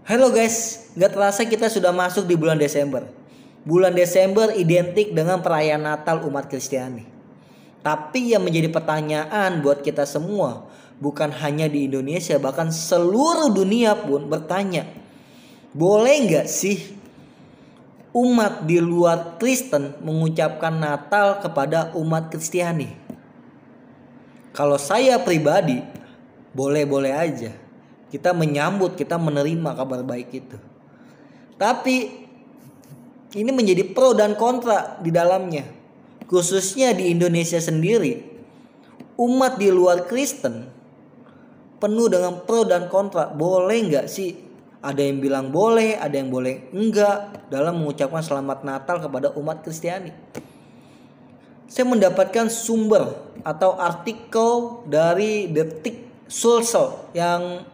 Halo guys, gak terasa kita sudah masuk di bulan Desember. Bulan Desember identik dengan perayaan Natal umat Kristiani. Tapi yang menjadi pertanyaan buat kita semua, bukan hanya di Indonesia, bahkan seluruh dunia pun bertanya, boleh gak sih umat di luar Kristen mengucapkan Natal kepada umat Kristiani? Kalau saya pribadi, boleh-boleh aja. Kita menyambut, kita menerima kabar baik itu. Tapi ini menjadi pro dan kontra di dalamnya. Khususnya di Indonesia sendiri, umat di luar Kristen penuh dengan pro dan kontra. Boleh nggak sih? Ada yang bilang boleh, ada yang boleh enggak dalam mengucapkan selamat Natal kepada umat Kristiani. Saya mendapatkan sumber atau artikel dari Detik Sulsel yang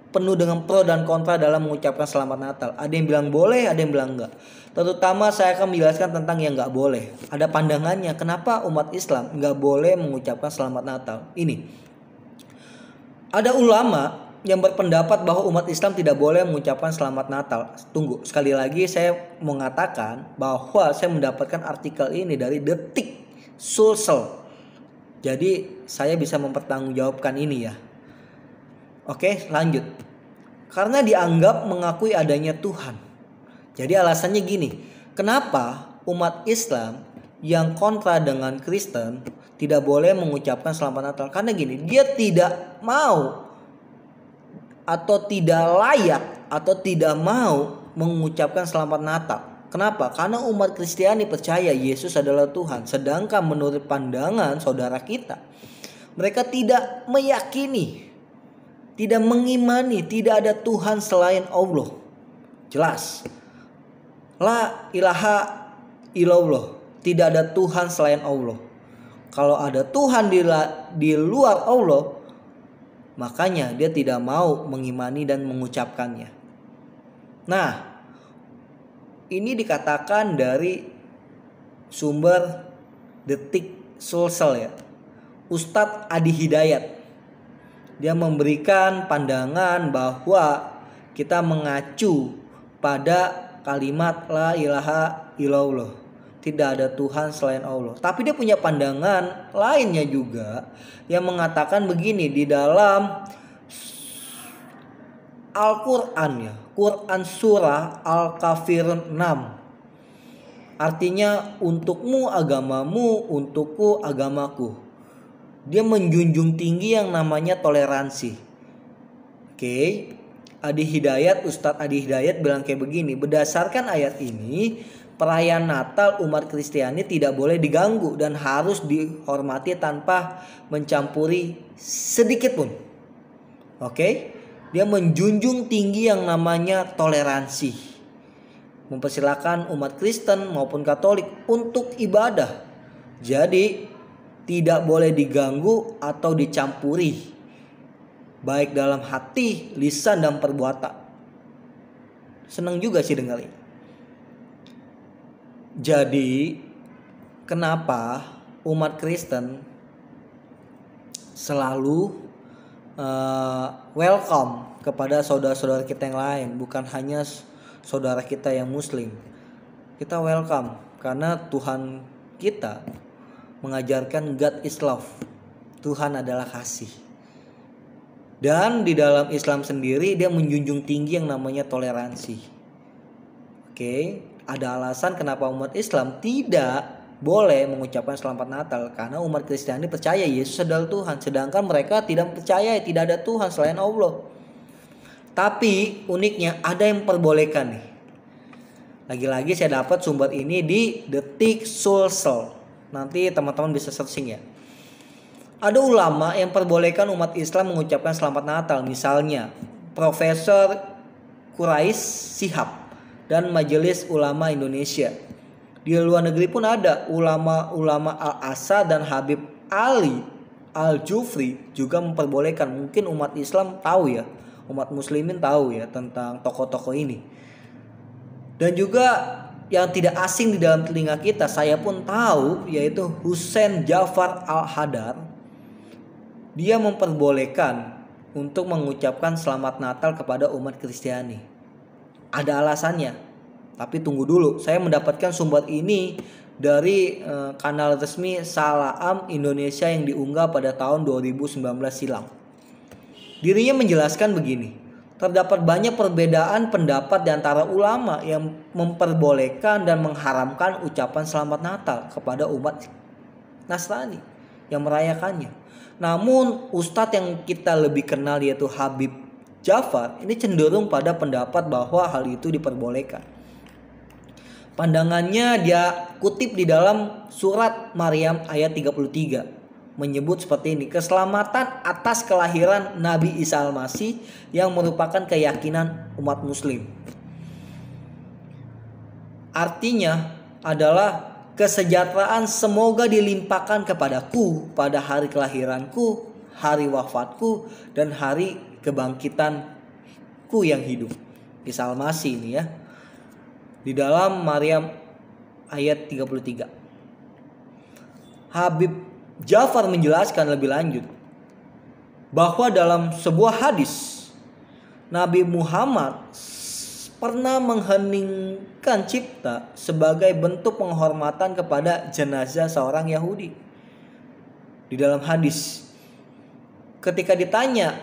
penuh dengan pro dan kontra dalam mengucapkan selamat Natal. Ada yang bilang boleh, ada yang bilang enggak. Terutama saya akan menjelaskan tentang yang enggak boleh. Ada pandangannya kenapa umat Islam enggak boleh mengucapkan selamat Natal. Ini. Ada ulama yang berpendapat bahwa umat Islam tidak boleh mengucapkan selamat Natal. Tunggu, sekali lagi saya mengatakan bahwa saya mendapatkan artikel ini dari Detik Sulsel. Jadi saya bisa mempertanggungjawabkan ini ya. Oke, lanjut. Karena dianggap mengakui adanya Tuhan. Jadi alasannya gini, kenapa umat Islam yang kontra dengan Kristen tidak boleh mengucapkan selamat Natal? Karena gini, dia tidak mau atau tidak layak atau tidak mau mengucapkan selamat Natal. Kenapa? Karena umat Kristiani percaya Yesus adalah Tuhan. Sedangkan menurut pandangan saudara kita, mereka tidak meyakini, tidak mengimani, tidak ada Tuhan selain Allah. Jelas. La ilaha illallah. Tidak ada Tuhan selain Allah. Kalau ada Tuhan di luar Allah, makanya dia tidak mau mengimani dan mengucapkannya. Nah, ini dikatakan dari sumber Detik Sulsel ya. Ustadz Adi Hidayat. Dia memberikan pandangan bahwa kita mengacu pada kalimat la ilaha illallah. Tidak ada Tuhan selain Allah. Tapi dia punya pandangan lainnya juga yang mengatakan begini di dalam Al-Quran ya. Quran surah Al-Kafirun 6. Artinya untukmu agamamu, untukku agamaku. Dia menjunjung tinggi yang namanya toleransi. Oke. Ustadz Adi Hidayat bilang kayak begini. Berdasarkan ayat ini, perayaan Natal umat Kristiani tidak boleh diganggu dan harus dihormati tanpa mencampuri sedikit pun. Oke. Dia menjunjung tinggi yang namanya toleransi. Mempersilakan umat Kristen maupun Katolik untuk ibadah. Jadi tidak boleh diganggu atau dicampuri, baik dalam hati, lisan, dan perbuatan. Senang juga sih dengar ini. Jadi kenapa umat Kristen selalu welcome kepada saudara-saudara kita yang lain, bukan hanya saudara kita yang Muslim. Kita welcome karena Tuhan kita mengajarkan God is love. Tuhan adalah kasih. Dan di dalam Islam sendiri dia menjunjung tinggi yang namanya toleransi. Oke, ada alasan kenapa umat Islam tidak boleh mengucapkan selamat Natal, karena umat Kristiani percaya Yesus adalah Tuhan, sedangkan mereka tidak percaya tidak ada Tuhan selain Allah. Tapi uniknya ada yang memperbolehkan nih. Lagi-lagi saya dapat sumber ini di Detik Sulsel. Nanti teman-teman bisa searching ya. Ada ulama yang perbolehkan umat Islam mengucapkan selamat Natal. Misalnya Profesor Quraish Shihab dan Majelis Ulama Indonesia. Di luar negeri pun ada ulama-ulama Al-Azhar dan Habib Ali Al-Jufri juga memperbolehkan. Mungkin umat Islam tahu ya, umat muslimin tahu ya tentang tokoh-tokoh ini. Dan juga yang tidak asing di dalam telinga kita, saya pun tahu, yaitu Husain Jafar Al-Hadar. Dia memperbolehkan untuk mengucapkan selamat Natal kepada umat Kristiani. Ada alasannya. Tapi tunggu dulu, saya mendapatkan sumber ini dari kanal resmi Salaam Indonesia yang diunggah pada tahun 2019 silam. Dirinya menjelaskan begini, terdapat banyak perbedaan pendapat di antara ulama yang memperbolehkan dan mengharamkan ucapan Selamat Natal kepada umat Nasrani yang merayakannya. Namun Ustadz yang kita lebih kenal yaitu Habib Jafar ini cenderung pada pendapat bahwa hal itu diperbolehkan. Pandangannya dia kutip di dalam surat Maryam ayat 33. Menyebut seperti ini, keselamatan atas kelahiran Nabi Isa Al-Masih yang merupakan keyakinan umat muslim. Artinya adalah kesejahteraan semoga dilimpahkan kepadaku pada hari kelahiranku, hari wafatku, dan hari kebangkitanku yang hidup. Isa Al-Masih ini ya. Di dalam Maryam ayat 33. Habib Jafar menjelaskan lebih lanjut bahwa dalam sebuah hadis Nabi Muhammad pernah mengheningkan cipta sebagai bentuk penghormatan kepada jenazah seorang Yahudi. Di dalam hadis ketika ditanya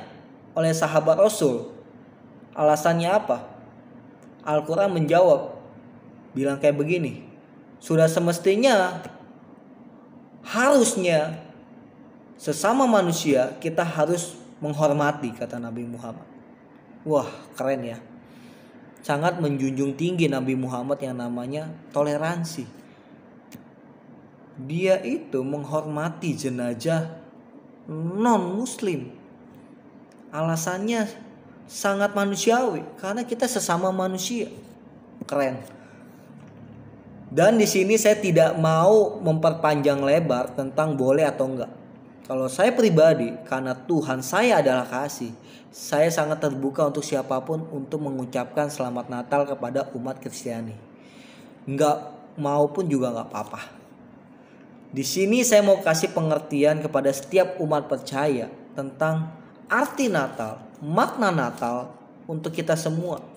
oleh sahabat Rasul alasannya apa, Al-Quran menjawab bilang kayak begini, sudah semestinya harusnya sesama manusia kita harus menghormati, kata Nabi Muhammad. Wah, keren ya. Sangat menjunjung tinggi Nabi Muhammad yang namanya toleransi. Dia itu menghormati jenazah non muslim. Alasannya sangat manusiawi karena kita sesama manusia. Keren. Dan di sini saya tidak mau memperpanjang lebar tentang boleh atau enggak. Kalau saya pribadi, karena Tuhan saya adalah kasih, saya sangat terbuka untuk siapapun untuk mengucapkan Selamat Natal kepada umat Kristiani. Enggak mau pun juga enggak apa-apa. Di sini saya mau kasih pengertian kepada setiap umat percaya tentang arti Natal, makna Natal untuk kita semua.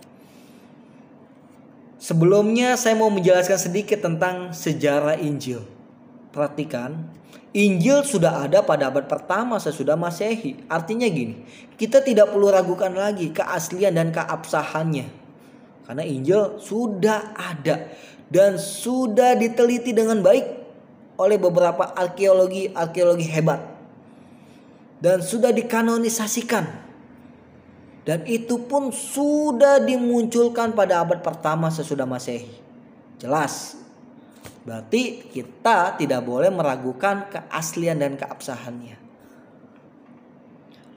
Sebelumnya saya mau menjelaskan sedikit tentang sejarah Injil. Perhatikan, Injil sudah ada pada abad pertama sesudah Masehi. Artinya gini, kita tidak perlu ragukan lagi keaslian dan keabsahannya. Karena Injil sudah ada dan sudah diteliti dengan baik oleh beberapa arkeologi hebat. Dan sudah dikanonisasikan. Dan itu pun sudah dimunculkan pada abad pertama sesudah Masehi. Jelas. Berarti kita tidak boleh meragukan keaslian dan keabsahannya.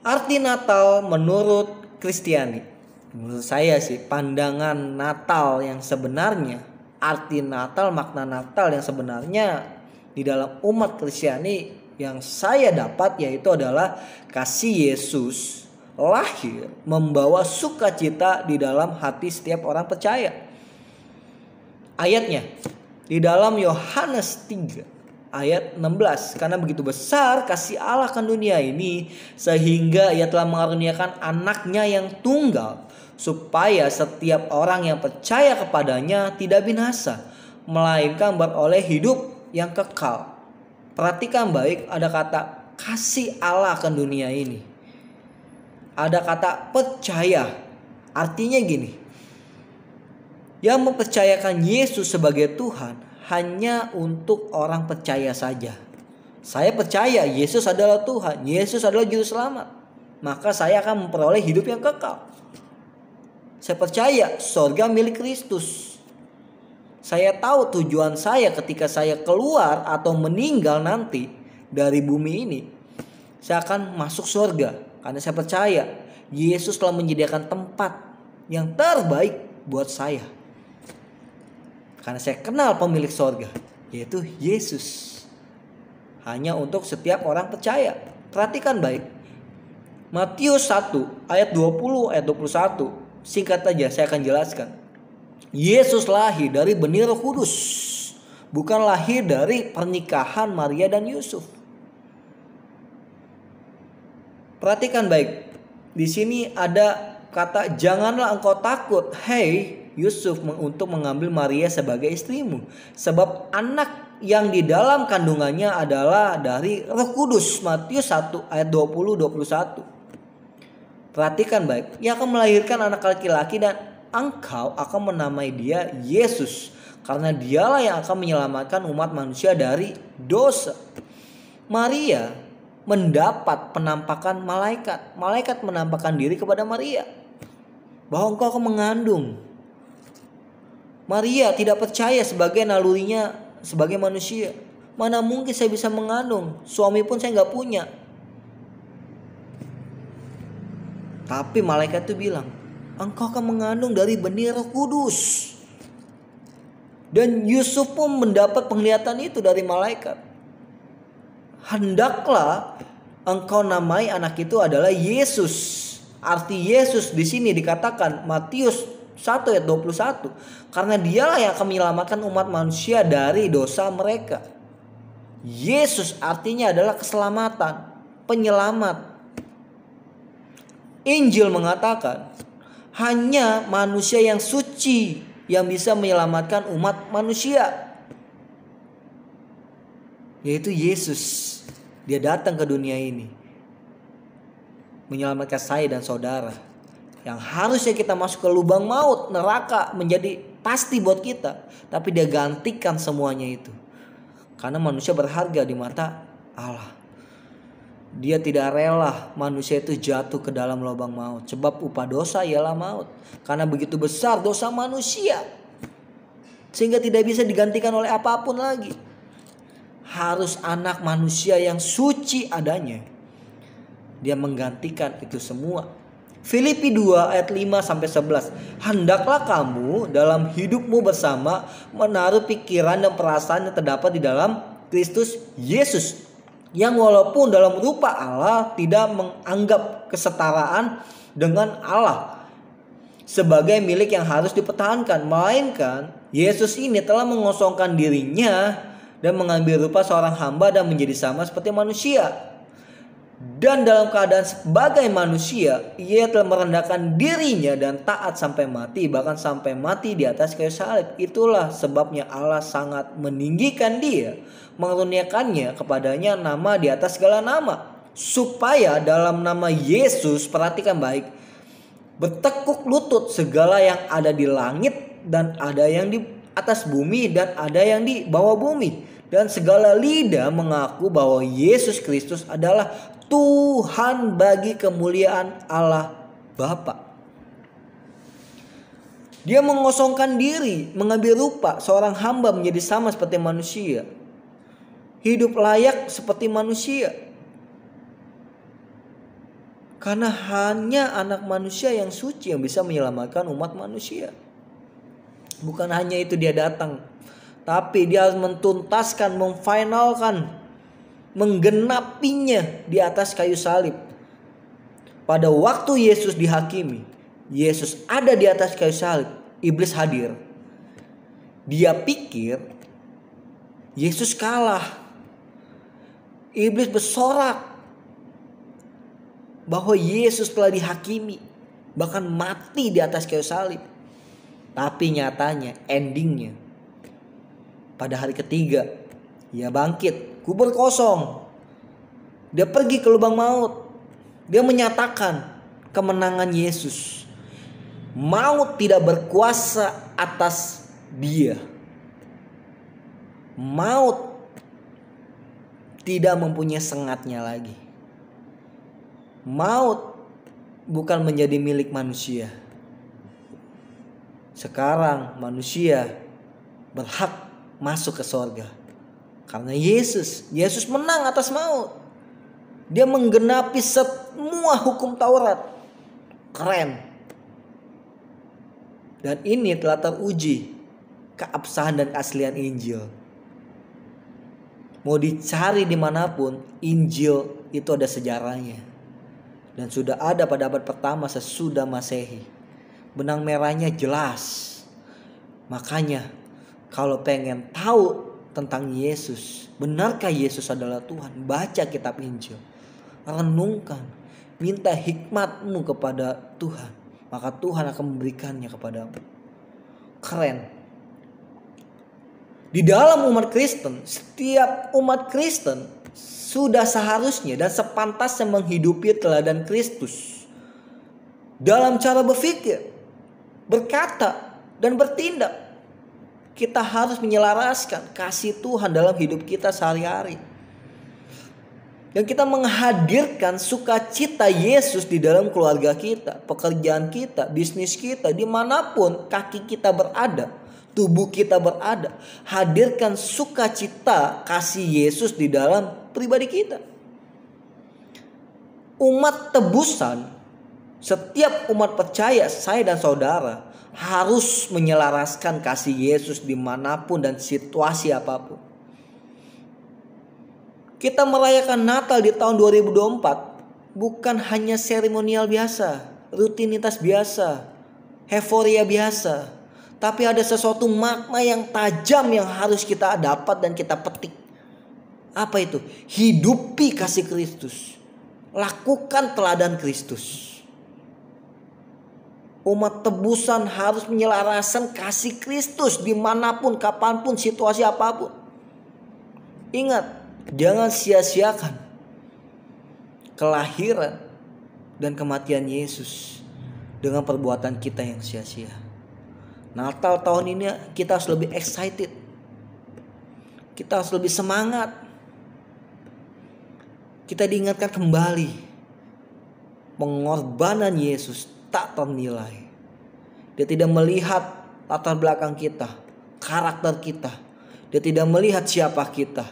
Arti Natal menurut Kristiani. Menurut saya sih pandangan Natal yang sebenarnya. Arti Natal, makna Natal yang sebenarnya di dalam umat Kristiani yang saya dapat yaitu adalah kasih Yesus lahir membawa sukacita di dalam hati setiap orang percaya. Ayatnya di dalam Yohanes 3 ayat 16, karena begitu besar kasih Allah akan dunia ini sehingga ia telah mengaruniakan anaknya yang tunggal supaya setiap orang yang percaya kepadanya tidak binasa melainkan beroleh hidup yang kekal. Perhatikan baik, ada kata kasih Allah akan dunia ini. Ada kata percaya. Artinya gini, yang mempercayakan Yesus sebagai Tuhan hanya untuk orang percaya saja. Saya percaya Yesus adalah Tuhan, Yesus adalah juru selamat, maka saya akan memperoleh hidup yang kekal. Saya percaya surga milik Kristus. Saya tahu tujuan saya ketika saya keluar atau meninggal nanti dari bumi ini, saya akan masuk surga. Karena saya percaya Yesus telah menyediakan tempat yang terbaik buat saya. Karena saya kenal pemilik surga, yaitu Yesus. Hanya untuk setiap orang percaya. Perhatikan baik. Matius 1 ayat 20 ayat 21. Singkat saja saya akan jelaskan. Yesus lahir dari benih Roh Kudus. Bukan lahir dari pernikahan Maria dan Yusuf. Perhatikan baik. Di sini ada kata janganlah engkau takut, hei Yusuf untuk mengambil Maria sebagai istrimu. Sebab anak yang di dalam kandungannya adalah dari Roh Kudus. Matius 1 ayat 20-21. Perhatikan baik. Ia akan melahirkan anak laki-laki dan engkau akan menamai dia Yesus. Karena dialah yang akan menyelamatkan umat manusia dari dosa. Maria mendapat penampakan malaikat. Malaikat menampakkan diri kepada Maria bahwa engkau akan mengandung. Maria tidak percaya sebagai nalurinya sebagai manusia. Mana mungkin saya bisa mengandung? Suami pun saya gak punya. Tapi malaikat itu bilang, engkau akan mengandung dari benih Roh Kudus. Dan Yusuf pun mendapat penglihatan itu dari malaikat. Hendaklah engkau namai anak itu adalah Yesus. Arti Yesus di sini dikatakan Matius 1 ayat 21. Karena dialah yang akan menyelamatkan umat manusia dari dosa mereka. Yesus artinya adalah keselamatan, penyelamat. Injil mengatakan hanya manusia yang suci yang bisa menyelamatkan umat manusia, yaitu Yesus. Dia datang ke dunia ini menyelamatkan saya dan saudara. Yang harusnya kita masuk ke lubang maut, neraka menjadi pasti buat kita, tapi dia gantikan semuanya itu. Karena manusia berharga di mata Allah. Dia tidak rela manusia itu jatuh ke dalam lubang maut. Sebab upah dosa ialah maut. Karena begitu besar dosa manusia, sehingga tidak bisa digantikan oleh apapun lagi. Harus anak manusia yang suci adanya. Dia menggantikan itu semua. Filipi 2 ayat 5-11. Hendaklah kamu dalam hidupmu bersama menaruh pikiran dan perasaan yang terdapat di dalam Kristus Yesus, yang walaupun dalam rupa Allah tidak menganggap kesetaraan dengan Allah sebagai milik yang harus dipertahankan, melainkan Yesus ini telah mengosongkan dirinya dan mengambil rupa seorang hamba dan menjadi sama seperti manusia. Dan dalam keadaan sebagai manusia, ia telah merendahkan dirinya dan taat sampai mati, bahkan sampai mati di atas kayu salib. Itulah sebabnya Allah sangat meninggikan dia, mengaruniakannya kepadanya nama di atas segala nama, supaya dalam nama Yesus, perhatikan baik, bertekuk lutut segala yang ada di langit dan ada yang di atas bumi dan ada yang di bawah bumi, dan segala lidah mengaku bahwa Yesus Kristus adalah Tuhan bagi kemuliaan Allah Bapa. Dia mengosongkan diri, mengambil rupa seorang hamba menjadi sama seperti manusia. Hidup layak seperti manusia. Karena hanya anak manusia yang suci yang bisa menyelamatkan umat manusia. Bukan hanya itu dia datang, tapi dia harus mentuntaskan, memfinalkan, menggenapinya di atas kayu salib. Pada waktu Yesus dihakimi, Yesus ada di atas kayu salib, iblis hadir. Dia pikir Yesus kalah. Iblis bersorak bahwa Yesus telah dihakimi, bahkan mati di atas kayu salib. Tapi nyatanya, endingnya, pada hari ketiga ia bangkit. Kubur kosong. Dia pergi ke lubang maut. Dia menyatakan kemenangan Yesus. Maut tidak berkuasa atas dia. Maut tidak mempunyai sengatnya lagi. Maut bukan menjadi milik manusia. Sekarang manusia berhak masuk ke sorga. Karena Yesus menang atas maut. Dia menggenapi semua hukum Taurat. Keren. Dan ini telah teruji keabsahan dan keaslian Injil. Mau dicari dimanapun, Injil itu ada sejarahnya. Dan sudah ada pada abad pertama sesudah Masehi. Benang merahnya jelas. Makanya kalau pengen tahu tentang Yesus, benarkah Yesus adalah Tuhan? Baca kitab Injil, renungkan, minta hikmatmu kepada Tuhan, maka Tuhan akan memberikannya kepadamu. Keren. Di dalam umat Kristen, setiap umat Kristen sudah seharusnya dan sepantasnya menghidupi teladan Kristus dalam cara berpikir, berkata, dan bertindak. Kita harus menyelaraskan kasih Tuhan dalam hidup kita sehari-hari. Dan kita menghadirkan sukacita Yesus di dalam keluarga kita, pekerjaan kita, bisnis kita, dimanapun kaki kita berada, tubuh kita berada. Hadirkan sukacita kasih Yesus di dalam pribadi kita. Umat tebusan, setiap umat percaya, saya dan saudara, harus menyelaraskan kasih Yesus dimanapun dan situasi apapun. Kita merayakan Natal di tahun 2024 bukan hanya seremonial biasa, rutinitas biasa, euforia biasa. Tapi ada sesuatu makna yang tajam yang harus kita dapat dan kita petik. Apa itu? Hidupi kasih Kristus. Lakukan teladan Kristus. Umat tebusan harus menyelaraskan kasih Kristus dimanapun, kapanpun, situasi apapun. Ingat, jangan sia-siakan kelahiran dan kematian Yesus dengan perbuatan kita yang sia-sia. Natal tahun ini kita harus lebih excited. Kita harus lebih semangat. Kita diingatkan kembali pengorbanan Yesus tak ternilai. Dia tidak melihat latar belakang kita, karakter kita. Dia tidak melihat siapa kita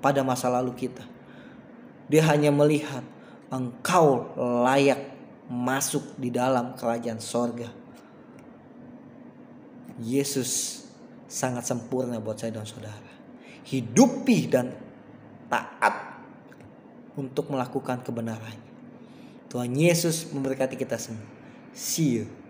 pada masa lalu kita. Dia hanya melihat engkau layak masuk di dalam kerajaan sorga. Yesus sangat sempurna buat saya dan saudara. Hidupi dan taat untuk melakukan kebenarannya. Tuhan Yesus memberkati kita semua. See you.